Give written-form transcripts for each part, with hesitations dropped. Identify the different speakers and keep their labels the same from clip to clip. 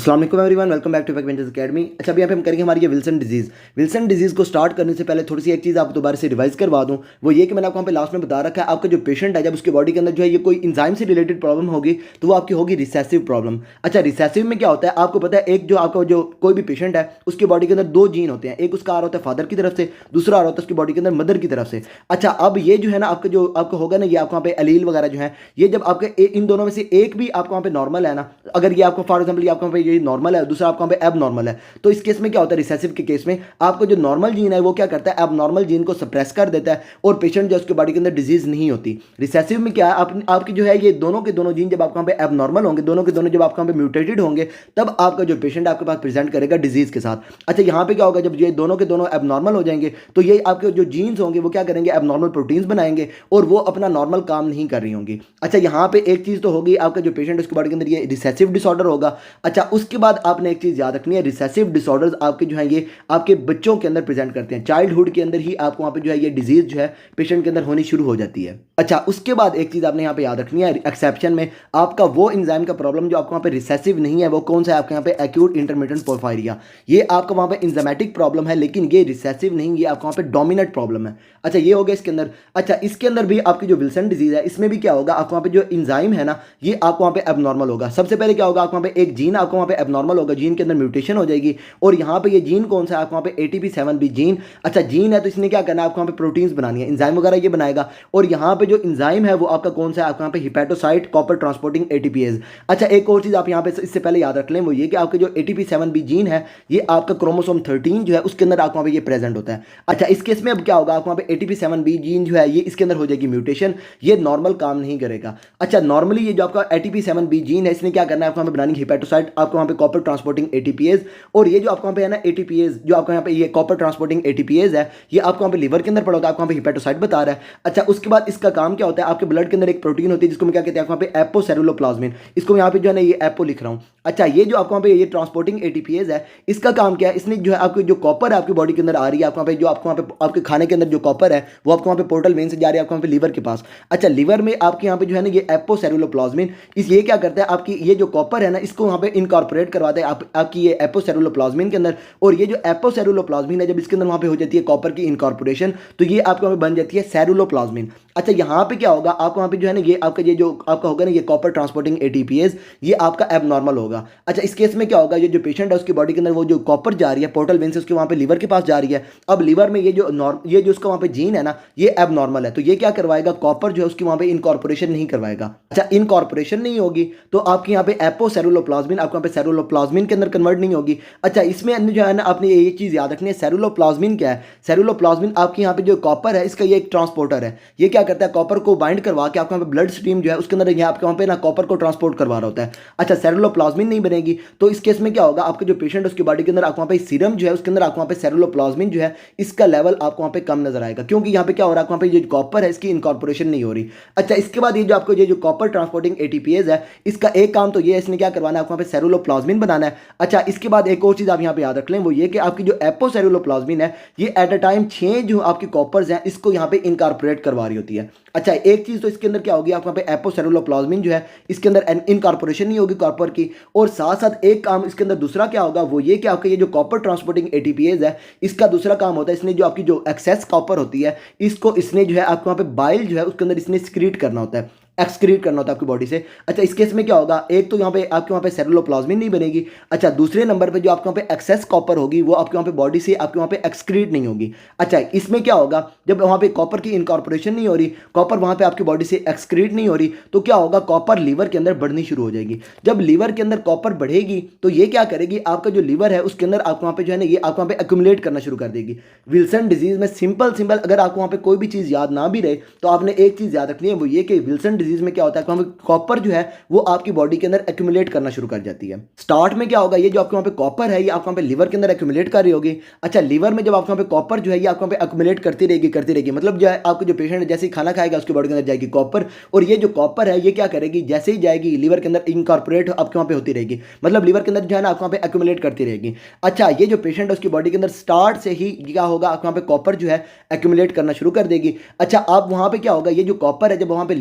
Speaker 1: अस्सलाम वालेकुम everyone, welcome back to Fact Ventures Academy. अच्छा, अभी यहाँ पे हम करेंगे हमारी ये विल्सन डिजीज़ को स्टार्ट करने से पहले थोड़ी सी एक चीज़ आप दोबारा से रिवाइज करवा दूँ। वो ये कि मैंने आपको यहाँ पे लास्ट में बता रखा है, आपका जो पेशेंट है जब उसके बॉडी के अंदर जो है ये कोई इंजाइम से रिलेटेड प्रॉब्लम होगी तो वो आपकी होगी रिसेसिव प्रॉब्लम। अच्छा, रिसेसिव में क्या होता है आपको पता है, एक जो आपका जो कोई भी पेशेंट है उसके बॉडी के अंदर दो जीन होते हैं, एक उसका आ रहा होता है फादर की तरफ से, दूसरा आ रहा होता है उसकी बॉडी के अंदर मदर की तरफ से। अच्छा, अब ये जो है ना आपका जो आपका होगा ना, ये आपको वहाँ पे अलील वगैरह जो है, ये जब आपके इन दोनों में से एक भी आपको वहाँ पे नॉर्मल है ना, अगर ये आपको फॉर एग्जाम्पल ये आपको वहाँ पे ये नॉर्मल है, दूसरा आपको वहाँ पे एब नॉर्मल है, तो इस केस में क्या होता है, रिसेसिव के केस में आपको जो नॉर्मल जीन है वो क्या करता है, एब नॉर्मल जीन को सप्रेस कर देता है और पेशेंट जो उसके बॉडी के अंदर डिजीज नहीं होती। रिसेसिव में क्या है, आपकी जो है ये दोनों के दोनों जीन जब आपको वहाँ पे एब नॉर्मल होंगे, दोनों के दोनों जब आपको वहाँ पे म्यूटेटेड होंगे, तब आपका जो पेशेंट आपके पास प्रेजेंट करेगा डिजीज के साथ। अच्छा, यहाँ पे क्या होगा, जब ये दोनों के दोनों एब नॉर्मल हो जाएंगे तो ये आपके जो जीन्स होंगे वो क्या करेंगे, एब नॉर्मल प्रोटीन्स बनाएंगे और वो अपना नॉर्मल काम नहीं कर रही होंगी। अच्छा, यहाँ पे एक चीज़ तो होगी, आपका जो पेशेंट उसके बॉडी के अंदर ये रिसेसिव डिसऑर्डर होगा। अच्छा, उसके बाद आपने एक चीज़ याद रखनी है, रिसेसिव डिसऑर्डर्स आपके जो है ये आपके बच्चों के अंदर प्रेजेंट करते हैं, चाइल्डहुड के अंदर ही आपको वहाँ पे जो है ये डिजीज जो है पेशेंट के अंदर होनी शुरू हो जाती है। अच्छा, उसके बाद एक चीज़ आपने यहाँ पे याद रखनी है, एक्सेप्शन में आपका वो एंजाइम का प्रॉब्लम जो आपको वहाँ पे रिसेसिव नहीं है वो कौन सा है, आपके यहाँ पे एक्यूट इंटरमिटेंट पोर्फायरिया। ये आपका वहाँ पे इंजामेटिक प्रॉब्लम है, लेकिन ये रिसेसिव नहीं, ये आपको वहाँ पे डोमिनेंट प्रॉब्लम है। अच्छा, ये हो गया इसके अंदर। अच्छा, इसके अंदर भी आपकी जो विल्सन डिजीज है इसमें भी क्या होगा, आपको वहाँ पे जो इंजाइम है ना ये आपको वहाँ पे एबनॉर्मल होगा। सबसे पहले क्या होगा, आपको वहाँ पे एक जीन आपको वहाँ पे एबनॉर्मल होगा, जीन के अंदर म्यूटेशन हो जाएगी और यहाँ पे ये जीन कौन सा है, आपको वहाँ पे ATP7B जीन। अच्छा, जीन है तो इसने क्या करना है, आपको वहाँ पे प्रोटीन्स बनानी है, इंजाइम वगैरह ये बनाएगा और यहाँ पे जो इंजाइम है वो आपका कौन सा है, आपको यहाँ पे हिपैटोसाइट कॉपर ट्रांसपोर्टिंग एटीपीएज। अच्छा, एक और चीज़ आप यहाँ पे इससे पहले याद रख लें, वो ये कि आपके जो ATP7B जीन है ये आपका क्रोमोसोम 13 जो है उसके अंदर आपको वहाँ पे ये प्रेजेंट होता है। अच्छा, इस केस में अब क्या होगा, आपको वहाँ पे ATP7B जीन जो है ये इसके अंदर हो जाएगी म्यूटेशन, ये नॉर्मल काम नहीं करेगा। अच्छा, नॉर्मली ये जो आपका ATP7B जीन है इसने क्या करना है, आपको वहाँ पे बनानी हिपैटोसाइट, आपको वहाँ पे कॉपर ट्रांसपोर्टिंग एटीपीएज और ये जो आपको वहाँ पे है ना एटीपीएज, जो आपको यहाँ पे ये कॉपर ट्रांसपोर्टिंग एटीपीएज है ये आपको वहाँ पे लिवर के अंदर पड़ा होता है, आपको वहाँ पे हिपैटोसाइट बता रहा है। अच्छा, उसके बाद इसका काम क्या होता है, आपके ब्लड के अंदर एक प्रोटीन होती है जिसको मैं क्या कहते हैं, आपको वहाँ पे एपोसेरुलोप्लाज्मिन, इसको यहाँ पे जो है ना ये एपो लिख रहा हूँ। अच्छा, ये जो आपको वहाँ पे ये ट्रांसपोर्टिंग एटीपीएज है इसका काम क्या है, इसने जो है आपकी जो कॉपर है आपकी बॉडी के अंदर आ रही है, आपको वहाँ पे जो आपको वहाँ पे आपके खाने के अंदर जो कॉपर है वो आपको वहाँ पे पोर्टल वेन से जा रही है आपको वहाँ पे लीवर के पास। अच्छा, लीवर में आपके यहाँ पे जो है ना ये एपोसेरुलोप्लाज्मिन, इस ये क्या करता है, आपकी ये जो कॉपर है ना इसको वहाँ पे इनकॉर्पोरेट करवाता है आपकी ये एपोसेरुलोप्लाज्मिन के अंदर और ये जो एपोसेरुलोप्लाज्मिन है जब इसके अंदर वहाँ पे हो जाती है कॉपर की इनकॉर्पोरेशन तो ये आपके वहाँ पे बन जाती है सेरुलोप्लाज्मिन। अच्छा, यहाँ पे क्या होगा, आपको वहाँ पे जो है ना ये आपका ये जो आपका होगा ना ये कॉपर ट्रांसपोर्टिंग एटीपीएज ये आपका एबनॉर्मल होगा। अच्छा, इस केस में क्या होगा, ये जो पेशेंट है उसकी बॉडी के अंदर वो जो कॉपर जा रही है पोर्टल वेन से उसके वहाँ पे लीवर के पास जा रही है, अब लीवर में ये जो उसका वहाँ पे जीन है ना ये एबनॉर्मल है तो ये क्या करवाएगा, कॉपर जो है उसकी वहाँ पे इनकॉर्पोरेशन नहीं करवाएगा। अच्छा, इनकॉर्पोरेशन नहीं होगी तो आपके यहाँ पे एपोसेरुलोप्लाज्मिन आपको यहाँ पे सेरुलोप्लाज्मिन के अंदर कन्वर्ट नहीं होगी। अच्छा, इसमें जो है ना आपने ये चीज़ याद रखनी है, सेरुलोप्लाज्मिन क्या है, सेरुलोप्लाज्मिन आपके यहाँ पे जो कॉपर है इसका ये एक ट्रांसपोर्टर है, ये क्या करता है कॉपर को बाइंड करवा के आपके यहाँ पे ब्लड स्ट्रीम जो है उसके अंदर ये आपके वहाँ पे ना कॉपर को ट्रांसपोर्ट करवा रहा होता है। अच्छा, सेरुलोप्लाज्मिन नहीं बनेगी तो इस केस में क्या होगा, आपके जो पेशेंट है उसकी बॉडी के अंदर आपको वहाँ पे सीरम जो है उसके अंदर आपको वहाँ पे सेरुलोप्लाज्मिन जो है इसका लेवल आपको वहाँ पे कम नजर आएगा, क्योंकि यहाँ पे क्या हो रहा है, वहाँ पे जो कॉपर है इसकी इनकॉर्पोरेशन नहीं हो रही। अच्छा, इसके बाद ये जो आपको ये जो कॉपर ट्रांसपोर्टिंग एटीपीएज है इसका एक काम तो ये है, इसने क्या करवाना है, आपको वहाँ पे सेरुलोप्लाज्मिन बनाना है। अच्छा, इसके बाद एक और चीज़ आप यहाँ पे याद रख लें, वो ये कि आपकी जो एपोसेरुलोप्लाज्मिन है ये एट अ टाइम 6 जो आपकी कॉपर्स हैं इसको यहाँ पे इनकॉर्पोरेट करवा रही होती है। अच्छा, एक चीज़ तो इसके अंदर क्या होगी, आपको वहाँ पे एपोसेरुलोप्लाज्मिन जो है इसके अंदर इनकॉर्पोरेशन नहीं होगी कॉपर की, और साथ साथ एक काम इसके अंदर दूसरा क्या होगा, वो ये कि आपका ये जो कॉपर ट्रांसपोर्टिंग एटीपीएज है इसका दूसरा काम होता है, इसने जो आपकी जो एक्सेस कॉपर होती है इसको इसने जो है आपको वहाँ पे बाइल जो है उसके अंदर इसने स्क्रीट करना होता है, एक्सक्रीट करना होता है आपकी बॉडी से। अच्छा, इस केस में क्या होगा, एक तो यहाँ पे आपके वहाँ पे सेरुलोप्लाज्मिन नहीं बनेगी। अच्छा, दूसरे नंबर पे जो आपके वहाँ पे एक्सेस कॉपर होगी वो आपके वहाँ पे बॉडी से आपके वहाँ पे एक्सक्रीट नहीं होगी। अच्छा, इसमें क्या होगा, जब वहाँ पे कॉपर की इनकॉर्पोरेशन नहीं हो रही, कॉपर वहाँ पे आपकी बॉडी से एक्सक्रीट नहीं हो रही तो क्या होगा, कॉपर लीवर के अंदर बढ़नी शुरू हो जाएगी। जब लीवर के अंदर कॉपर बढ़ेगी तो ये क्या करेगी, आपका जो लीवर है उसके अंदर आपको वहाँ पे जो है ना ये आपको वहाँ पे एक्यूमुलेट करना शुरू कर देगी। विल्सन डिजीज में सिंपल अगर आपको वहाँ पे कोई भी चीज़ याद ना भी रहे तो आपने एक चीज़ याद रखनी है, वो ये कि विल्सन डिजीज में क्या होता है, कॉपर जो है वो आपकी बॉडी के अंदर एक्यूमुलेट करना शुरू कर जाती है। स्टार्ट में क्या होगा, ये जो आपके वहाँ पे कॉपर है ये आपको वहाँ पे लीवर के अंदर एक्यूमुलेट कर रही होगी। अच्छा, लीवर में जब आपको वहाँ पे कॉपर जो है ये आपको वहाँ पे एक्यूमुलेट करती रहेगी, मतलब जो है आपको जो पेशेंट जैसे ही खाना खाएगा उसकी बॉडी के अंदर जाएगी कॉपर, और ये जो कॉपर है ये क्या करेगी, जैसे ही जाएगी लीवर के अंदर इनकॉर्पोरेट आपके वहाँ पे होती रहेगी, मतलब लीवर के अंदर जो है ना आपको वहाँ पे एक्यूमुलेट करती रहेगी। अच्छा, ये जो पेशेंट है उसकी बॉडी के अंदर स्टार्ट से ही क्या होगा, आपको वहाँ पे कॉपर जो है एक्यूमुलेट करना शुरू कर देगी। अच्छा, अब वहाँ पे क्या होगा, ये जो कॉपर है जब वहाँ पे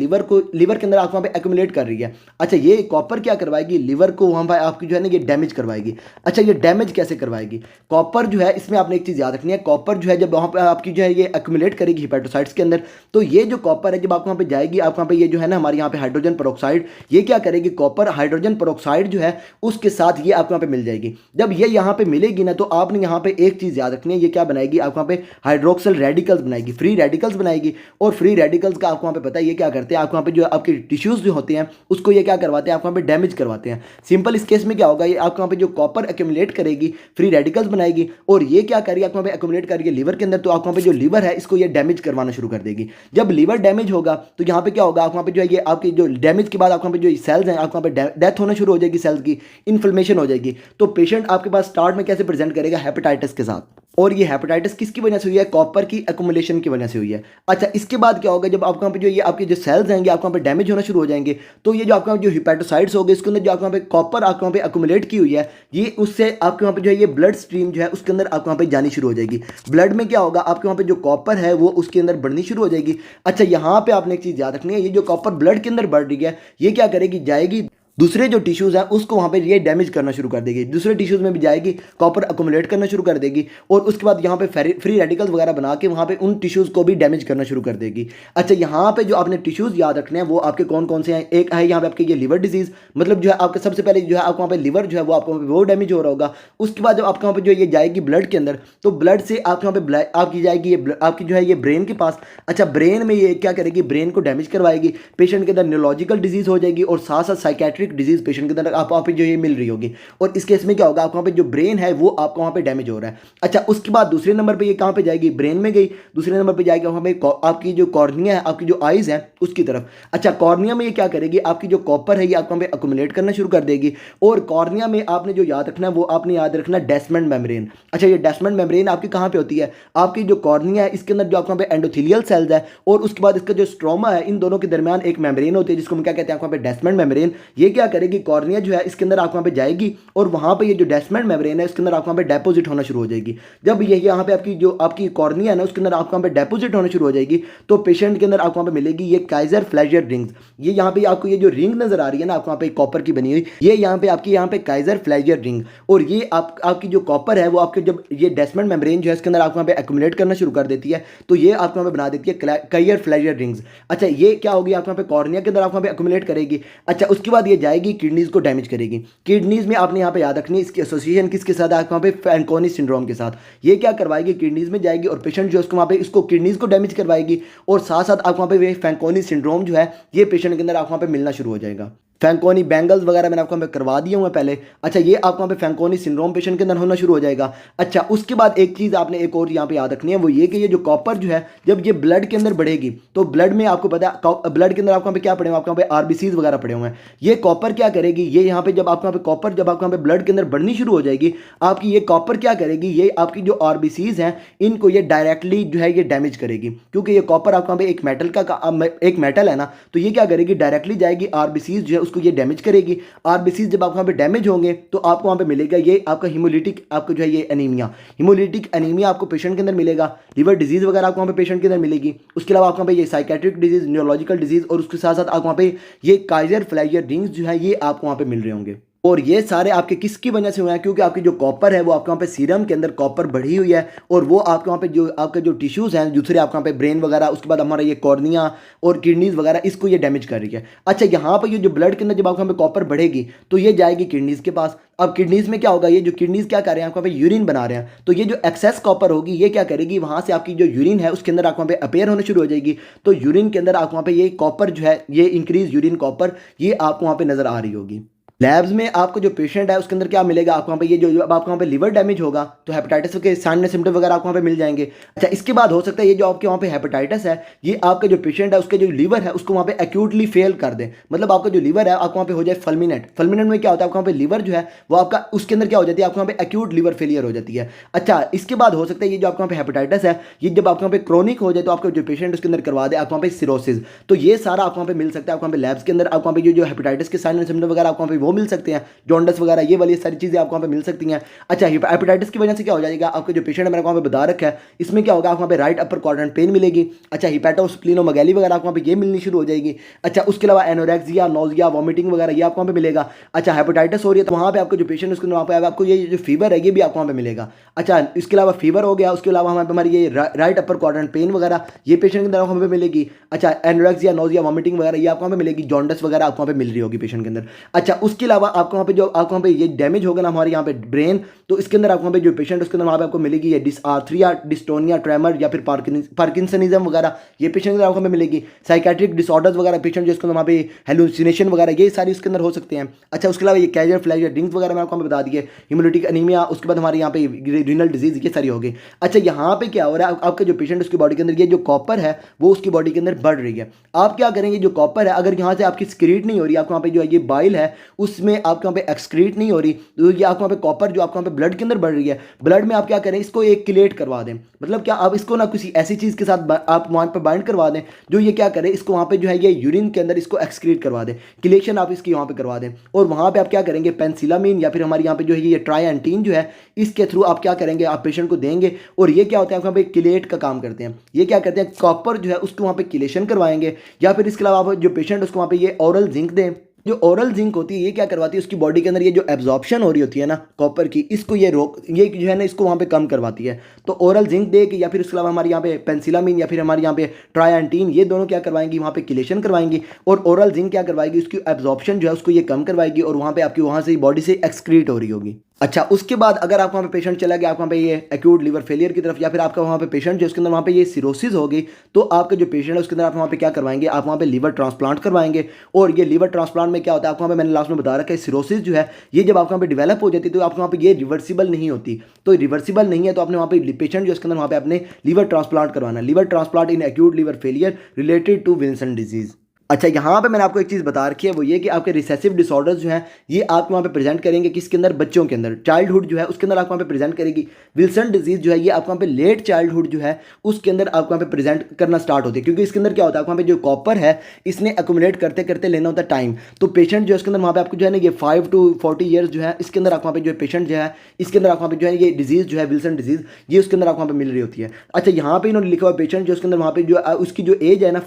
Speaker 1: लीवर के अंदर आपको वहाँ पे एक्यूमुलेट कर रही है। अच्छा, ये कॉपर क्या करवाएगी, लीवर को वहाँ पर आपकी जो है ना ये डैमेज करवाएगी। अच्छा, ये डैमेज कैसे करवाएगी, कॉपर जो है इसमें आपने एक चीज़ याद रखनी है, कॉपर जो है जब वहाँ पर आपकी जो है ये एक्यूमुलेट करेगी हिपेटोसाइट्स के अंदर, तो ये जो कॉपर है जब आपको वहाँ पे जाएगी, आपको वहाँ पे ये जो है ना हमारे यहाँ पे हाइड्रोजन पेरोक्साइड, ये क्या करेगी, कॉपर हाइड्रोजन पेरोक्साइड जो है उसके साथ ये आपको वहाँ पे मिल जाएगी। जब ये यहाँ पे मिलेगी ना, तो आपने यहाँ पे एक चीज़ याद रखनी है, ये क्या बनाएगी, आपको वहाँ पे हाइड्रोक्सल रेडिकल्स बनाएगी, फ्री रेडिकल्स बनाएगी। और फ्री रेडिकल्स का आपको वहाँ पे पता है ये क्या करते हैं, आपको वहाँ पे जो आपके टिश्यूज़ जो होते हैं उसको ये क्या करवाते हैं, आपको वहाँ पे डैमेज करवाते हैं। सिंपल इस केस में क्या होगा, ये आपको वहाँ पे जो कॉपर एक्यूमुलेट करेगी, फ्री रेडिकल्स बनाएगी, और ये क्या करेगी, आपको वहाँ पे एक्यूमुलेट करेगी लीवर के अंदर, तो आपको वहाँ पे जो लीवर है इसको ये डैमेज करवाना शुरू कर देगी। जब लीवर डैमेज होगा तो यहाँ पे क्या होगा, आप वहाँ पे जो है ये आपकी जो डैमेज के बाद आपको वहाँ पे जो सेल्स हैं, आपको वहाँ पे डेथ होना शुरू हो जाएगी, सेल्स की इन्फ्लेमेशन हो जाएगी। तो पेशेंट आपके पास स्टार्ट में कैसे प्रेजेंट करेगा, हेपेटाइटिस के साथ। और ये हेपेटाइटिस किसकी वजह से हुई है, कॉपर की एक्यूमुलेशन की वजह से हुई है। अच्छा, इसके बाद क्या होगा, जब आपको वहाँ पे जो ये आपके जो सेल्स आएंगे आपको वहाँ पे डैमेज होना शुरू हो जाएंगे, तो ये जो आपका जो हिपेटोसाइट्स हो गए इसके अंदर जो आपको वहाँ पे कॉपर आपको वहाँ पे एक्यूमुलेट की हुई है, ये उससे आपके वहाँ पे जो है ये ब्लड स्ट्रीम जो है उसके अंदर आपको वहाँ पे जानी शुरू हो जाएगी। ब्लड में क्या होगा, आपके वहाँ पे जो कॉपर है वो उसके अंदर बढ़नी शुरू हो जाएगी। अच्छा, यहाँ पे आपने एक चीज़ याद रखनी है, ये जो कॉपर ब्लड के अंदर बढ़ रही है, ये क्या करेगी, जाएगी दूसरे जो टिश्यूज़ हैं उसको वहाँ पे ये डैमेज करना शुरू कर देगी, दूसरे टिश्यूज़ में भी जाएगी, कॉपर अकोमुलेट करना शुरू कर देगी, और उसके बाद यहाँ पे फ्री रेडिकल्स वगैरह बना के वहाँ पे उन टिश्यूज़ को भी डैमेज करना शुरू कर देगी। अच्छा, यहाँ पे जो आपने टिश्यूज़ याद रखने हैं वो आपके कौन कौन से हैं, एक है यहाँ पे आपके ये लिवर डिजीज़, मतलब जो है आपके सबसे पहले जो है आपको वहाँ पे लिवर जो है वो आपको वो डैमेज हो रहा होगा। उसके बाद जब आपके वहाँ पे जो ये जाएगी ब्लड के अंदर, तो ब्लड से आपके वहाँ पे आपकी जाएगी ये आपकी जो है ये ब्रेन के पास। अच्छा, ब्रेन में ये क्या करेगी, ब्रेन को डैमेज करवाएगी, पेशेंट के अंदर न्यूरोलॉजिकल डिजीज़ हो जाएगी, और साथ साथ साइकेट्रिक डिजीज़ पेशेंट के अंदर आप वहाँ पे जो ये मिल रही होगी। और इस केस में क्या होगा, आपको वहाँ पे जो ब्रेन है वो आपको वहाँ पे डैमेज हो रहा है। अच्छा, उसके बाद दूसरे नंबर पे ये कहाँ पे जाएगी, ब्रेन में गई, दूसरे नंबर पे जाएगी वहाँ पे आपकी जो कॉर्निया है, आपकी जो आइज़ है उसकी तरफ। अच्छा, कॉर्निया में ये क्या करेगी, आपकी जो कॉपर है ये आपको वहाँ पे अकोमुलेट करना शुरू कर देगी। और कॉर्निया में आपने जो याद रखना है वो आपने याद रखना डेस्मेंड मेम्ब्रेन। अच्छा, ये डेस्मेंड मेम्ब्रेन आपकी कहाँ पे होती है, आपकी जो कॉर्निया है इसके अंदर जो आपको वहाँ पे एंडोथेलियल सेल्स है, और उसके बाद इसका जो स्ट्रोमा है, इन दोनों के दरमियान एक मेम्ब्रेन होती है जिसको हम क्या कहते हैं, आपको वहाँ पे डेस्मेंड मेम्ब्रेन। ये क्या करेगी, कॉर्निया जो है इसके अंदर आपको वहाँ पे जाएगी, और वहाँ पे ये जो डेस्मेंड मेम्ब्रेन है इसके अंदर आपको वहाँ पे डेपोजिट होना शुरू हो जाएगी। जब ये यहाँ पे आपकी जो आपकी कॉर्निया है ना उसके अंदर आपको वहाँ पे डेपोजिट होना शुरू हो जाएगी, तो पेशेंट के अंदर आपको वहाँ पे मिलेगी ये काइजर फ्लैशियर रिंग्स। ये यहाँ पे आपको ये जो रिंग नजर आ रही है ना आपको वहाँ पे कॉपर की बनी हुई, ये यहाँ पे आपकी यहाँ पे काइजर फ्लैशियर रिंग, और ये आपकी जो कॉपर है वो आपके जब ये डेस्मेंड मेम्ब्रेन जो है इसके अंदर आपको वहाँ पे एक्यूमुलेट करना शुरू कर देती है, तो ये आपको वहाँ पे बना देती है काइजर फ्लैशियर रिंग्स। अच्छा, ये क्या होगी, आपको वहाँ पे कॉर्निया के अंदर आपको वहाँ पे एक्यूमुलेट करेगी। अच्छा, उसके बाद ये जाएगी किडनीज को डैमेज करेगी। किडनीज में आपने यहाँ पे याद रखनी है इसकी एसोसिएशन किसके साथ है, वहाँ पे फैंकोनी सिंड्रोम के साथ। ये क्या करवाएगी, किडनीज में जाएगी और पेशेंट जो है उसको वहाँ पे इसको किडनीज को डैमेज करवाएगी, और साथ साथ आपको वहाँ पे फैंकोनी सिंड्रोम जो है ये पेशेंट के अंदर आपको वहाँ पे मिलना शुरू हो जाएगा। फैंकोनी बैंगल्स वगैरह मैंने आपको वहाँ पे करवा दिया हुआ पहले। अच्छा, ये आपको वहाँ पे फैंकोनी सिंड्रोम पेशेंट के अंदर होना शुरू हो जाएगा। अच्छा, उसके बाद एक चीज़ आपने एक और यहाँ पे याद रखनी है, वो ये कि ये जो कॉपर जो है जब ये ब्लड के अंदर बढ़ेगी, तो ब्लड में आपको पता है ब्लड के अंदर आपको वहाँ पे क्या पड़े हुए, आपको वहाँ पे आरबीसीज वगैरह पड़े हुए हैं। ये कॉपर क्या करेगी, ये यहाँ पे जब आपको वहाँ पे कॉपर जब आपको वहाँ पे ब्लड के अंदर बढ़नी शुरू हो जाएगी, आपकी ये कॉपर क्या करेगी, ये आपकी जो आरबीसीज हैं इनको ये डायरेक्टली जो है ये डैमेज करेगी, क्योंकि ये कॉपर आपको वहाँ पे एक मेटल का एक मेटल है ना, तो ये क्या करेगी, डायरेक्टली जाएगी आरबीसीज जो है उसको ये डैमेज करेगी। आरबीसी जब आपको वहाँ पे डैमेज होंगे तो आपको वहाँ पे मिलेगा ये आपका हीमोलिटिक, आपको जो है ये एनीमिया, हीमोलिटिक एनीमिया आपको पेशेंट के अंदर मिलेगा। लिवर डिजीज वगैरह आपको वहाँ पे पेशेंट के अंदर मिलेगी। उसके अलावा आपको वहाँ पे ये साइकेट्रिक डिजीज, न्यूरोलॉजिकल डिजीज, और उसके साथ साथ आपको वहाँ पे ये काइजर फ्लैशियर रिंग्स जो है ये आपको वहाँ पे मिल रहे होंगे। और ये सारे आपके किसकी वजह से हुए हैं, क्योंकि आपकी जो कॉपर है वो आपके वहाँ पे सीरम के अंदर कॉपर बढ़ी हुई है, और वो आपके वहाँ पे जो आपके जो टिश्यूज़ हैं दूसरे आपके वहाँ पे ब्रेन वगैरह, उसके बाद हमारा ये कॉर्निया और किडनीज वगैरह इसको ये डैमेज कर रही है। अच्छा, यहाँ पर ये जो ब्लड के अंदर जब आपके वहाँ पे कॉपर बढ़ेगी तो ये जाएगी किडनीज के पास। अब किडनीज में क्या होगा, ये जो किडनीज क्या कर रहे हैं, आपको वहाँ पे यूरिन बना रहे हैं, तो ये जो एक्सेस कॉपर होगी ये क्या करेगी, वहाँ से आपकी जो यूरिन है उसके अंदर आपको वहाँ पे अपेयर होना शुरू हो जाएगी। तो यूरिन के अंदर आपको वहाँ पे ये कॉपर जो है ये इंक्रीज यूरिन कॉपर ये आपको वहाँ पे नजर आ रही होगी। लैब्स में आपको जो पेशेंट है उसके अंदर क्या मिलेगा, आपको वहाँ पे ये जो अब आपको वहाँ पे लिवर डैमेज होगा तो हेपेटाइटिस के साइन सिम्टम वगैरह आपको वहाँ पे मिल जाएंगे। अच्छा, इसके बाद हो सकता है ये जो आपके वहाँ पे हेपेटाइटिस है ये आपका जो पेशेंट है उसके जो लिवर है उसको वहाँ पे एक्यूटली फेल कर दे, मतलब आपका जो लिवर है आपको वहाँ पे हो जाए फल्मिनेट। फल्मिनेट में क्या होता है, आपको वहाँ पे लिवर जो है वो आपका उसके अंदर क्या हो जाती है, आपको वहाँ पे एक्यूट लिवर फेलियर हो जाती है। अच्छा, इसके बाद हो सकता है ये जो आपको वहाँ पे हेपेटाइटिस है ये जब आपको वहाँ पे क्रोनिक हो जाए तो आपका जो पेशेंट उसके अंदर करवा दे आपको वहाँ पे सिरोसिस, तो ये सारा आपको वहाँ पे मिल सकता है। आपको वहाँ पे लैब्स के अंदर आपको वहाँ पे जो हेपेटाइटिस के साइन सिम्टम वगैरह आपको वहाँ पे वो वो मिल सकते हैं, जॉन्डस वगैरह ये वाली सारी चीज़ें आपको वहाँ पे मिल सकती हैं। अच्छा, हेपेटाइटिस की वजह से क्या हो जाएगा, आपका जो पेशेंट है मैंने वहाँ पे बता रखा है, इसमें क्या होगा, आपको वहाँ पे राइट अपर क्वाड्रेंट पेन मिलेगी। अच्छा, हिपैटोस्प्लीनोमेगैली वगैरह आपको वहाँ पे ये मिलनी शुरू हो जाएगी। अच्छा, उसके अलावा एनोरेक्सिया, नोजिया, वॉमिटिंग वगैरह ये आपको वहाँ पे मिलेगा। अच्छा, हेपेटाइटिस हो रही है तो वहाँ पे आपको जो पेशेंट उसके वहाँ पे आपको ये जो फीवर है ये भी आपको वहाँ पे मिलेगा। अच्छा, इसके अलावा फीवर हो गया, उसके अलावा हमारी ये राइट अपर क्वाड्रेंट पेन वगैरह ये पेशेंट के अंदर हमें मिलेगी। अच्छा, एनोरेक्सिया, नोजिया, वॉमिटिंग वगैरह ये आपको वहाँ पे मिलेगी, जॉन्डस वगैरह आपको वहाँ पे मिल रही होगी पेशेंट के अंदर। अच्छा, उसके अलावा आपको वहाँ पे जो आपको वहाँ पे ये डैमेज होगा ना हमारे यहाँ पे ब्रेन, तो इसके अंदर आपको वहाँ पे जो पेशेंट उसके अंदर वहाँ पे आपको मिलेगी ये डिसआर्थरिया, डिस्टोनिया, ट्रेमर या फिर पार्किंसनिज्म वगैरह ये पेशेंट के अंदर आपको हमें मिलेगी। साइकेट्रिक डिसऑर्डर्स वगैरह पेशेंट जो इसके अंदर वहाँ पे हेलुसिनेशन वगैरह ये सारी उसके अंदर हो सकते हैं। अच्छा, उसके अलावा ये कैजर फ्लैश ड्रिंक्स वगैरह मैं आपको बता दिए, हिमोलिटिक अनीमिया, उसके बाद हमारे यहाँ पे रीनल डिजीज ये सारी होगी। अच्छा, यहाँ पे क्या हो रहा है, आपका जो पेशेंट उसकी बॉडी के अंदर ये जो कॉपर है वो उसकी बॉडी के अंदर बढ़ रही है। आप क्या करेंगे, जो कॉपर है अगर यहाँ से आपकी स्क्रीट नहीं हो रही, आपको वहाँ पे जो है ये बाइल है उसमें आपके वहाँ पे एक्सक्रीट नहीं हो रही, तो ये आपको वहाँ पे कॉपर जो आपको वहाँ पे ब्लड के अंदर बढ़ रही है, ब्लड में आप क्या करें, इसको एक किलेट करवा दें। मतलब क्या, आप इसको ना किसी ऐसी चीज़ के साथ आप वहाँ पे बाइंड करवा दें जो ये क्या करे, इसको वहाँ पे जो है ये यूरिन के अंदर इसको एक्सक्रीट करवा दें, किलेशन आप इसकी वहाँ पे करवा दें। और वहाँ पे आप क्या करेंगे, पेंसिलामिन या फिर हमारे यहाँ पे जो है ये ट्राइएंटीन जो है इसके थ्रू आप क्या करेंगे, आप पेशेंट को देंगे। और ये क्या होता है, वहाँ पे किलेट का काम करते हैं। ये क्या करते हैं, कॉपर जो है उसको वहाँ पे किलेशन करवाएंगे, या फिर इसके अलावा आप जो पेशेंट उसको वहाँ पे ये ओरल जिंक दें। जो ओरल जिंक होती है ये क्या करवाती है, उसकी बॉडी के अंदर ये जो एब्जॉर्प्शन हो रही होती है ना कॉपर की, इसको ये ये जो है ना इसको वहाँ पे कम करवाती है। तो ओरल जिंक दे के या फिर उसके अलावा हमारे यहाँ पे पेंसिलामिन या फिर हमारे यहाँ पे ट्राइएंटीन ये दोनों क्या करवाएंगी, वहाँ पे किलेशन करवाएंगी। और ओरल जिंक क्या करवाएगी, उसकी एब्जॉर्प्शन जो है उसको ये कम करवाएगी और वहाँ पे आपकी वहाँ से बॉडी से एक्सक्रीट हो रही होगी। अच्छा, उसके बाद अगर आपको वहाँ पे पेशेंट चला गया, आपको वहाँ पे ये एक्यूट लिवर फेलियर की तरफ, या फिर आपका वहाँ पे पेशेंट जो उसके अंदर वहाँ पे ये सिरोसिस होगी, तो आपका जो पेशेंट है उसके अंदर आप वहाँ पे क्या करवाएंगे, आप वहाँ पे लीवर ट्रांसप्लांट करवाएंगे। और ये लीवर ट्रांसप्लांट में क्या होता है, आपको वहाँ पे मैंने लास्ट में बता रखा है, सिरोसिस जो है ये जब आपको वहाँ पे डेवलप हो जाती है तो आपको वहाँ पे ये रिवर्सिबल नहीं होती। तो रिवर्सिबल नहीं है तो आपने वहाँ पे पेशेंट जो उसके अंदर वहाँ पे आपने लीवर ट्रांसप्लांट करवाना, liver transplant in acute liver failure related to Wilson disease. अच्छा, यहाँ पे मैंने आपको एक चीज़ बता रखी है, वो ये कि आपके रिसेसिव डिसऑर्डर्स जो हैं ये आपको वहाँ पे प्रेजेंट करेंगे किसके अंदर, बच्चों के अंदर, चाइल्डहुड जो है उसके अंदर आपको वहाँ पे प्रेजेंट करेगी। विल्सन डिजीज जो है ये आपको वहाँ पे लेट चाइल्डहुड जो है उसके अंदर आपको वहाँ पे प्रेजेंट करना स्टार्ट होती है, क्योंकि इसके अंदर क्या होता है, आपको वहाँ पे जो कॉपर है इसने अकोमोडेट करते करते लेना होता है टाइम। तो पेशेंट जो है उसके अंदर वहाँ पे आपको जो है ना ये 5 to 40 ईयर्स जो है इसके अंदर आपको वहाँ पे जो है पेशेंट जो है इसके अंदर आपको वहाँ पे जो है ये डिजीज जो है विल्सन डिजीज ये उसके अंदर आपको वहाँ पे मिल रही होती है। अच्छा, यहाँ पे इन्होंने लिखा हुआ पेशेंट जो उसके अंदर वहाँ पे जो उसकी जो एज है ना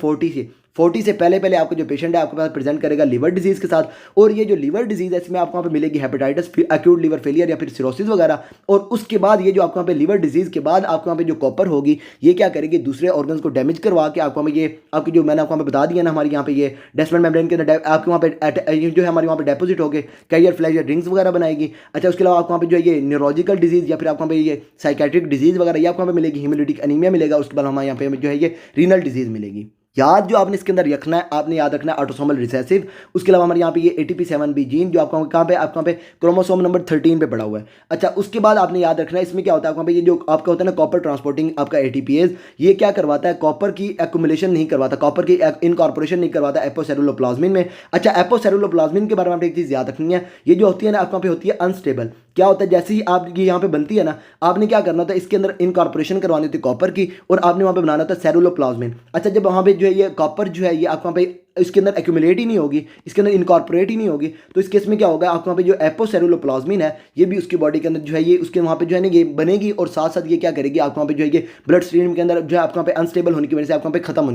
Speaker 1: 40 से पहले आपको जो पेशेंट है आपके पास प्रेजेंट करेगा लिवर डिजीज के साथ। और ये जो लिवर डिजीज है इसमें आपको वहाँ पे मिलेगी हेपेटाइटिस, एक्यूट लिवर फेलियर या फिर सिरोसिस वगैरह। और उसके बाद ये जो आपको वहाँ पे लिवर डिजीज के बाद आपको वहाँ पे जो कॉपर होगी ये क्या करेगी, दूसरे ऑर्गन्स को डैमेज करवा के आपको वहाँ पे ये आपकी जो मैंने आपको वहाँ पे बता दिया ना हमारे यहाँ पे ये डेस्मेंट मेम्ब्रेन के अंदर आपके वहाँ पे जो है हमारे वहाँ पे डेपोजिट हो गए कैरियर फ्लैश या ड्रिंक्स वगैरह बनाएगी। अच्छा, उसके अलावा आपको वहाँ पे जो है ये न्यूरोलॉजिकल डिजीज या फिर आपको वहाँ पे ये साइकेट्रिक डिजीज वगैरह ये आपको वहाँ पे मिलेगी, हिमोलिटिक अनीमिया मिलेगा। उसके बाद हमारे यहाँ पे जो है ये रीनल डिजीज मिलेगी। याद जो आपने इसके अंदर रखना है, आपने याद रखना है ऑटोसोमल रिसेसिव। उसके अलावा हमारे यहाँ पे ये ATP7B जीन जो आपको कहाँ पे आपको पे क्रोमोसोम नंबर 13 पे पड़ा हुआ है। अच्छा, उसके बाद आपने याद रखना है इसमें क्या होता है, आपको पे ये जो आपका होता है ना कॉपर ट्रांसपोर्टिंग आपका ATPase ये क्या करवाता है, कॉपर की एक्युमुलेशन नहीं करवाता, कॉपर की इनकॉर्पोरेशन नहीं करवाता एपोसेलुलोप्लाज्मिन में। अच्छा, एपोसेलुलोप्लाज्मिन के बारे में आपने एक चीज़ याद रखनी है, ये जो होती है ना आपको पे होती है अनस्टेबल। क्या होता है, जैसे ही आपकी यहाँ पे बनती है ना आपने क्या करना होता है, इसके अंदर इनकॉर्पोरेशन करवानी होती है कॉपर की और आपने वहाँ पे बनाना होता है सेलुलोप्लाज्मिन। अच्छा, जब वहाँ पे जो है ये कॉपर जो है ये आपको वहाँ पे इसके अंदर एक्यूमुलेट ही नहीं होगी, इसके अंदर इनकॉर्पोरेट ही नहीं होगी, तो इस केस में क्या होगा, आपको वहाँ पे जो एपोसेलुलोप्लाज्मिन है ये भी उसकी बॉडी के अंदर जो है ये उसके वहाँ पे जो है ना ये बनेगी और साथ साथ ये क्या करेगी, आपको वहाँ पे जो है ये ब्लड स्ट्रीम के अंदर जो है आपको वहाँ पे अनस्टेबल होने की वजह से आपको वहाँ पे खत्म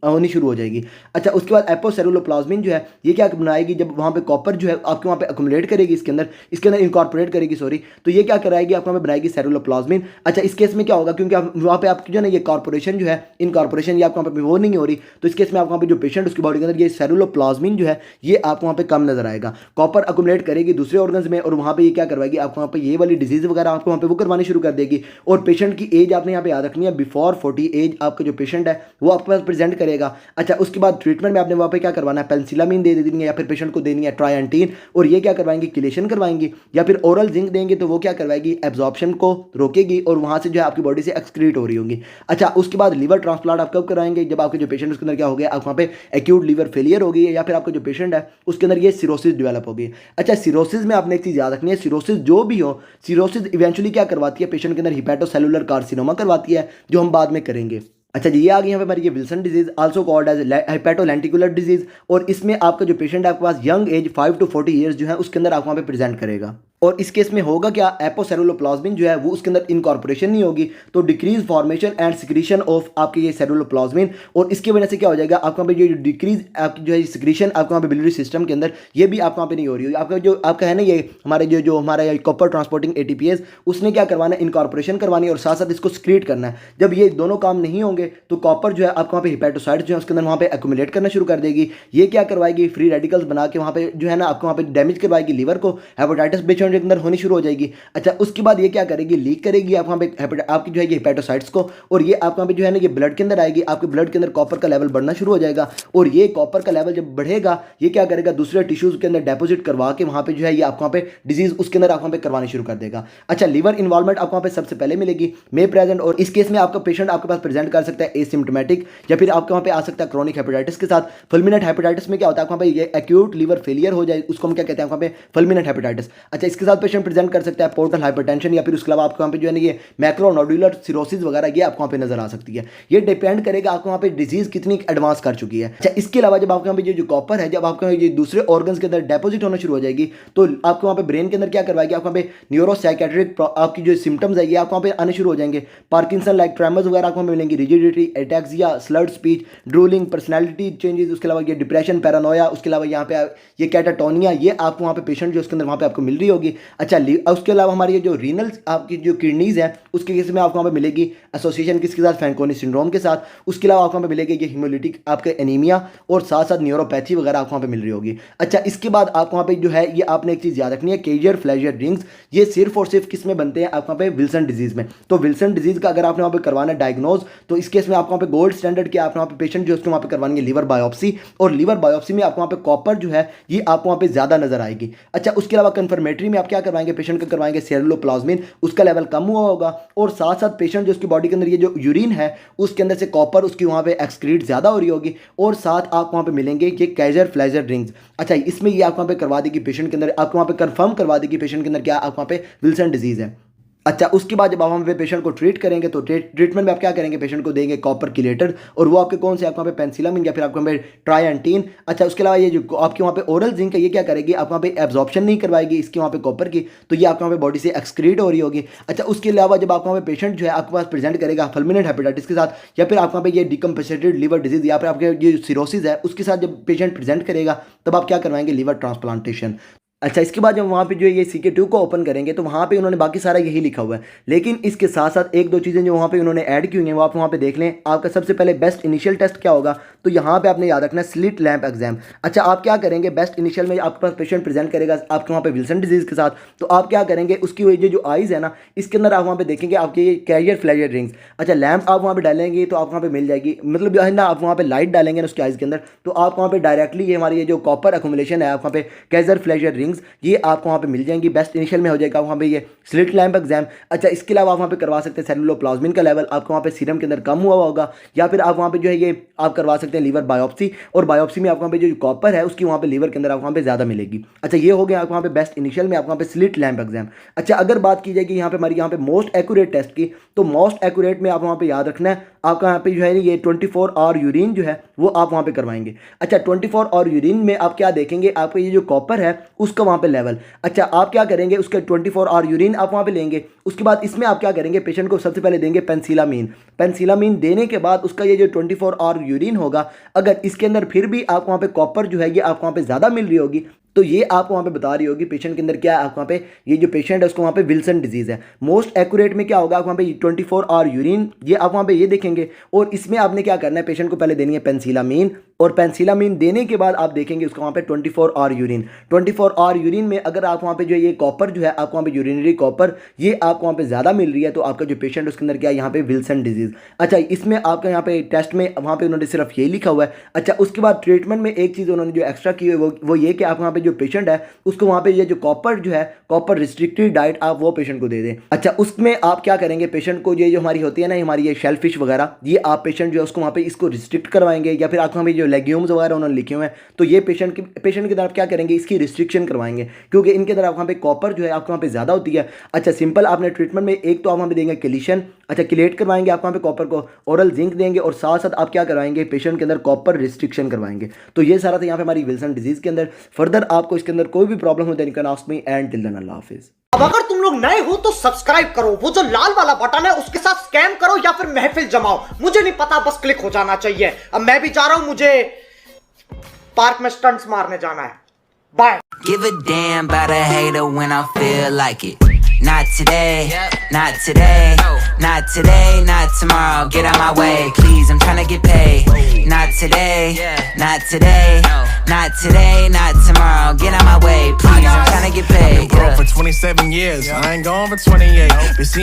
Speaker 1: होनी शुरू हो जाएगी। अच्छा, उसके बाद एपोसेलुलोप्लाज्मिन जो है ये क्या बनाएगी, जब वहाँ पे कॉपर जो है आपके वहाँ पे अकोमोडेट करेगी इसके अंदर इनकॉर्पोरेट करेगी सॉरी, तो ये क्या कराएगी, आपको वहाँ पे बनाएगी सेलुलोप्लाज्मिन। अच्छा, इस केस में क्या होगा, क्योंकि वहाँ पे आपकी जो है ना ये कॉर्पोरेशन जो है इनकॉर्पोरेशन ये आपको वहाँ पे वो नहीं हो रही, तो इस केस में आपको वहाँ पे जो पेशेंट उसकी बॉडी के अंदर ये सेलुलोप्लाज्मिन जो है ये आपको वहाँ पे कम नजर आएगा, कॉपर अकोमोडेट करेगी दूसरे ऑर्गन्स में और वहाँ पे ये क्या करवाएगी, आपको वहाँ पे ये वाली डिजीज वगैरह आपको वहाँ पे वो करवानी शुरू कर देगी। और पेशेंट की एज आपने यहाँ पे याद रखनी है, बिफोर 40 एज आपका जो पेशेंट है वो आपके पास प्रेजेंट करेगा। अच्छा, उसके बाद ट्रीटमेंट में आपने वहाँ पे क्या करवाना है, पेंसिलामिन दे देनी है या फिर पेशेंट को देनी है ट्राइएंटीन, और ये क्या करवाएंगे, किलेशन करवाएंगी, या फिर ओरल जिंक देंगे तो वो क्या करवाएगी, एब्जॉर्प्शन को रोकेगी और वहाँ से जो है आपकी बॉडी से एक्सक्रीट हो रही होगी। अच्छा, उसके बाद लिवर ट्रांसप्लांट आप कब कराएंगे, जब आपके जो पेशेंट उसके अंदर क्या हो गया, आप वहाँ पे एक्यूट लिवर फेलियर हो गई है या फिर आपका जो पेशेंट है उसके अंदर ये सिरोसिस डेवलप हो गई। अच्छा, सिरोसिस में आपने एक चीज़ याद रखनी है, सिरोसिस जो भी हो, सिरोसिस इवेंचुअली क्या करवाती है, पेशेंट के अंदर हिपैटोसेलुलर कार्सिनोमा करवाती है, जो हम बाद में करेंगे। अच्छा जी, ये आ गई यहाँ पे हमारी ये Wilson disease also called as hepatolenticular disease. और इसमें आपका जो पेशेंट है आपके पास यंग एज 5 to 40 ईयर्स जो है उसके अंदर आपको वहाँ पे प्रेजेंट करेगा। और इस केस में होगा क्या, एपोसेलुलोप्लाज्मिन जो है वो उसके अंदर इनकॉर्पोरेशन नहीं होगी, तो decrease formation and secretion of आपके ये सेलुलोप्लाज्मिन। और इसकी वजह से क्या हो जाएगा, आपका पे जो डिक्रीज आपकी जो है सिक्रीशन आपका वहाँ पे बिलियरी सिस्टम के अंदर ये भी आपका वहाँ पे नहीं हो रही होगी। आपका जो आपका है ना ये हमारे जो हमारा कॉपर ट्रांसपोर्टिंग एटीपीएस उसने क्या करवाना है, इनकॉर्पोरेशन करवानी है और साथ साथ इसको स्क्रीट करना है। जब ये दोनों काम नहीं होंगे तो कॉपर जो है आपका वहाँ पे हिपेटोसाइट्स जो है उसके अंदर वहाँ पे एक्यूमुलेट करना शुरू कर देगी। ये क्या करवाएगी, फ्री रेडिकल्स बना के वहाँ पे जो है ना आपको वहाँ पे डैमेज करवाएगी लीवर को, हेपेटाइटिस पेशेंट के अंदर होनी शुरू हो जाएगी। अच्छा, उसके बाद ये क्या करेगी, लीक करेगी आप वहाँ पे आपकी जो है ये हेपेटोसाइट्स को, और ये आपको वहाँ पे जो है ना ये ब्लड के अंदर आएगी, आपके ब्लड के अंदर कॉपर का लेवल बढ़ना शुरू हो जाएगा। और ये कॉपर का लेवल जब बढ़ेगा ये क्या करेगा, दूसरे टिश्यूज के अंदर डेपोजिट करवा के वहाँ पे जो है ये आपको वहाँ पे डिजीज उसके अंदर आपको वहाँ पे करवानी शुरू कर देगा। अच्छा, लीवर इन्वॉल्वमेंट आपको वहाँ पे सबसे पहले मिलेगी, मे प्रेजेंट। और इस केस में आपका पेशेंट आपके पास प्रेजेंट कर सकता है एसिम्टोमेटिक, या फिर आपके वहाँ पे आ सकता है क्रॉनिक हेपेटाइटिस के साथ। फुलमिनेंट हेपेटाइटिस में क्या होता है, वहाँ पे ये एक्यूट लीवर फेलियर हो जाए उसको हम क्या कहते हैं वहाँ पे फुलमिनेंट हेपेटाइटिस। अच्छा, इसके साथ पेशेंट प्रेजेंट कर सकता है पोर्टल हाइपरटेंशन, या फिर उसके अलावा आपको वहाँ पे जो है ना ये मैक्रोनोडुलर सिरोसिस वगैरह ये आपको वहाँ पे नजर आ सकती है। ये डिपेंड करेगा आपको वहाँ पे डिजीज कितनी एडवांस कर चुकी है। अच्छा, इसके अलावा जब आपके यहाँ पे जो कॉपर है जब आपके ये दूसरे ऑर्गन्स के अंदर डेपोजिट होना शुरू हो जाएगी तो आपको वहाँ पे ब्रेन के अंदर क्या करवाएगी, आपको वहाँ पे न्यूरोसाइकेट्रिक आपकी जो सिम्टम्स है ये आपको वहाँ पे आने शुरू हो जाएंगे। पार्किंसन लाइक ट्रेमर्स वगैरह आपको मिलेंगी, rigidity, ataxia, slurred speech, drooling, personality changes, उसके अलावा ये डिप्रेशन, पैरानोया, उसके अलावा यहाँ पे ये कैटाटोनिया ये आपको वहाँ पे पेशेंट जो उसके अंदर वहाँ पे आपको मिल रही होगी। अच्छा, उसके अलावा हमारी ये जो रीनल आपकी जो किडनीज है उसके केस में आपको वहाँ पे मिलेगी एसोसिएशन किसके साथ, फैंकोनी सिंड्रोम के साथ। उसके अलावा आपको वहाँ पे मिलेगी ये हिमोलिटिक आपके एनीमिया, और साथ साथ न्यूरोपैथी वगैरह आपको वहाँ पे मिल रही होगी। अच्छा, इसके बाद आपको वहाँ पे जो है ये आपने एक चीज़ याद रखनी है, केजर फ्लेजर रिंग्स ये सिर्फ और सिर्फ किस में बनते हैं, आपको वहाँ पे विल्सन डिजीज में। तो विल्सन डिजीज का अगर आपने वहाँ पे करवाना है डायग्नोज तो इस केस में आपको वहाँ पे गोल्ड स्टैंडर्ड के आपने वहाँ पे पेशेंट जो उसको वहाँ पे करवाएंगे लिवर बायोप्सी, और लिवर बायोप्सी में आपको वहाँ पे कॉपर जो है ये आपको वहाँ पे ज़्यादा नजर आएगी। अच्छा, उसके अलावा कन्फर्मेटरी में आप क्या करवाएंगे, पेशेंट का करवाएंगे सेलुलोप्लाज्मिन, उसका लेवल कम हुआ होगा, और साथ साथ पेशेंट जो उसकी बॉडी के अंदर ये जो यूरिन है उसके अंदर से कॉपर उसकी वहाँ पे एक्सक्रीट ज़्यादा हो रही होगी, और साथ आप वहाँ पे मिलेंगे ये कैजर फ्लेजर रिंग्स। अच्छा, इसमें ये आपको वहाँ पे करवा देगी पेशेंट के अंदर, आपको वहाँ पे कंफर्म करवा देगी पेशेंट के अंदर क्या आपको वहाँ पे विल्सन डिजीज है। अच्छा, उसके बाद जब आप वहाँ पे पेशेंट को ट्रीट करेंगे तो ट्रीटमेंट में आप क्या करेंगे, पेशेंट को देंगे कॉपर किलेटर, और वो आपके कौन से आपको वहाँ पे पेंसिलामिन या फिर आपको वहाँ पे ट्राइएंटीन। अच्छा, उसके अलावा ये जो आपके वहाँ पे ओरल जिंक है ये क्या करेगी, आप वहाँ पे एब्जॉर्प्शन नहीं करवाएगी इसकी वहाँ पे कॉपर की, तो ये आपके वहाँ पे बॉडी से एक्सक्रीट हो रही होगी। अच्छा, उसके अलावा जब आपको वहाँ पे पेशेंट जो है आपके पास प्रेजेंट करेगा फुलमिनेंट हेपेटाइटिस के साथ, या फिर आपको वहाँ पे ये डिकम्पेसेटेड लिवर डिजीज या फिर आपके ये सिरोसिस है उसके साथ जब पेशेंट प्रेजेंट करेगा तब आप क्या करवाएंगे, लिवर ट्रांसप्लांटेशन। अच्छा, इसके बाद जब वहाँ पे जो है ये CK2 को ओपन करेंगे तो वहाँ पे उन्होंने बाकी सारा यही लिखा हुआ है, लेकिन इसके साथ साथ एक दो चीज़ें जो वहाँ पे उन्होंने ऐड की हुई हैं वो आप वहाँ पे देख लें। आपका सबसे पहले बेस्ट इनिशियल टेस्ट क्या होगा, तो यहाँ पे आपने याद रखना है स्लिट लैंप एग्जाम। अच्छा, आप क्या करेंगे, बेस्ट इनिशियल में आपके पास पेशेंट प्रेजेंट करेगा आपके वहाँ पे विल्सन डिजीज के साथ, तो आप क्या करेंगे, उसकी वजह जो आइज़ है ना इसके अंदर आप वहाँ पे देखेंगे आपके ये कैरियर फ्लेजर रिंग्स। अच्छा, लैंप आप वहाँ पे डालेंगे तो आप वहाँ पे मिल जाएगी, मतलब जो है ना आप वहाँ पे लाइट डालेंगे ना उसके आइज़ के अंदर तो आप वहाँ पे डायरेक्टली ये हमारी ये जो कॉपर अकोमुलेशन है आप वहाँ पे कैजर फ्लेजर रिंग्स ये आपको वहाँ पे मिल जाएंगी। बेस्ट इनिशियल में हो जाएगा वहाँ पे ये स्लिट लैंप एग्जाम। अच्छा, इसके अलावा आप वहाँ पे करवा सकते हैं सेलुलोप्लाज्मिन का लेवल आपको वहाँ पे सीरम के अंदर कम हुआ होगा, या फिर आप वहाँ पे जो है ये आप करवा सकते हैं लीवर बायोप्सी, और बायोप्सी में आपको वहाँ पे जो कॉपर है उसकी वहाँ पे लीवर के अंदर आपको वहाँ पे ज़्यादा मिलेगी। अच्छा, ये हो गया आपको वहाँ पे बेस्ट इनिशियल में आपको वहाँ पे स्लिट लैंप एग्जाम। अच्छा, अगर बात की जाएगी यहाँ पे हमारी यहाँ पे मोस्ट एक्यूरेट टेस्ट की, तो मोस्ट एक्यूरेट में आप वहाँ पे याद रखना है आपका यहाँ पे जो है ये 24 आवर यूरिन जो है वो आप वहाँ पे करवाएंगे। अच्छा, 24 आवर यूरिन में आप क्या देखेंगे, आपका ये जो कॉपर है उसका वहाँ पे लेवल। अच्छा, आप क्या करेंगे, उसके 24 आवर यूरिन आप वहाँ पे लेंगे, उसके बाद इसमें आप क्या करेंगे, पेशेंट को सबसे पहले देंगे पेंसिलामीन। पेंसिलामीन देने के बाद उसका ये जो 24 आवर यूरिन होगा, अगर इसके अंदर फिर भी आपको वहाँ पे कॉपर जो है ये आपको वहाँ पे ज़्यादा मिल रही होगी तो ये आपको वहाँ पे बता रही होगी पेशेंट के अंदर क्या है, आपको वहाँ पे ये जो पेशेंट है उसको वहाँ पे विल्सन डिजीज है। मोस्ट एक्यूरेट में क्या होगा, आप वहाँ पे 24 आवर यूरिन ये आप वहाँ पे ये देखेंगे, और इसमें आपने क्या करना है, पेशेंट को पहले देनी है पेंसिलामीन, और पेंसिलामीन देने के बाद आप देखेंगे उसका वहाँ पे 24 आवर यूरिन। 24 आवर यूरिन में अगर आप वहाँ पे जो ये कॉपर जो है आपको वहाँ पे यूरिनरी कॉपर ये आपको वहाँ पे ज़्यादा मिल रही है तो आपका जो पेशेंट उसके अंदर क्या है यहाँ पे विल्सन डिजीज। अच्छा, इसमें आपका यहाँ पे टेस्ट में वहाँ पे उन्होंने सिर्फ यही लिखा हुआ है। अच्छा, उसके बाद ट्रीटमेंट में एक चीज़ उन्होंने जो एक्स्ट्रा की है वो ये कि आप वहाँ पे जो पेशेंट है उसको वहाँ पे ये जो कॉपर जो है कॉपर रिस्ट्रिक्टेड डाइट आप वो पेशेंट को दे दें। अच्छा, उसमें आप क्या करेंगे, पेशेंट को ये जो हमारी होती है ना हमारी ये शेल फिश वगैरह ये आप पेशेंट जो है उसको वहाँ पे इसको रिस्ट्रिक्ट करवाएंगे, या फिर आपको वहाँ पे जो लेग्यूम्स वगैरह उन्होंने लिखे हुए हैं तो ये पेशेंट की तरफ क्या करेंगे, इसकी रिस्ट्रिक्शन करवाएंगे क्योंकि इनके तरफ वहाँ पे कॉपर जो है आपको वहाँ पे ज़्यादा होती है। अच्छा, सिंपल आपने ट्रीटमेंट में एक तो आप वहाँ पे देंगे कैल्शियम, अच्छा, किलेट करवाएंगे आप वहाँ पे कॉपर को, ओरल जिंक देंगे और साथ साथ आप क्या करवाएंगे, पेशेंट के अंदर कॉपर रिस्ट्रिक्शन करवाएंगे। तो ये सारा था यहाँ पे हमारी विल्सन डिजीज़ के अंदर। फर्दर आपको इसके अंदर कोई भी प्रॉब्लम हो then you can ask me and till then अल्लाह हाफिज़।
Speaker 2: अब अगर तुम लोग नए हो तो सब्सक्राइब करो, वो जो लाल वाला बटन है उसके साथ स्कैम करो या फिर महफिल जमाओ, मुझे नहीं पता, बस क्लिक हो जाना चाहिए। अब मैं भी जा रहा हूं, मुझे पार्क में स्टंट्स मारने जाना है। Bye.
Speaker 3: Give a damn about a hater when I feel like it. Not today, not today, not today, not tomorrow. Get out my way, please, I'm tryna get paid. Not today, not today, not today, not tomorrow. Get out my way, please, I'm tryna get paid.
Speaker 4: I've been broke for 27 years, I ain't gone for 28. Been seeing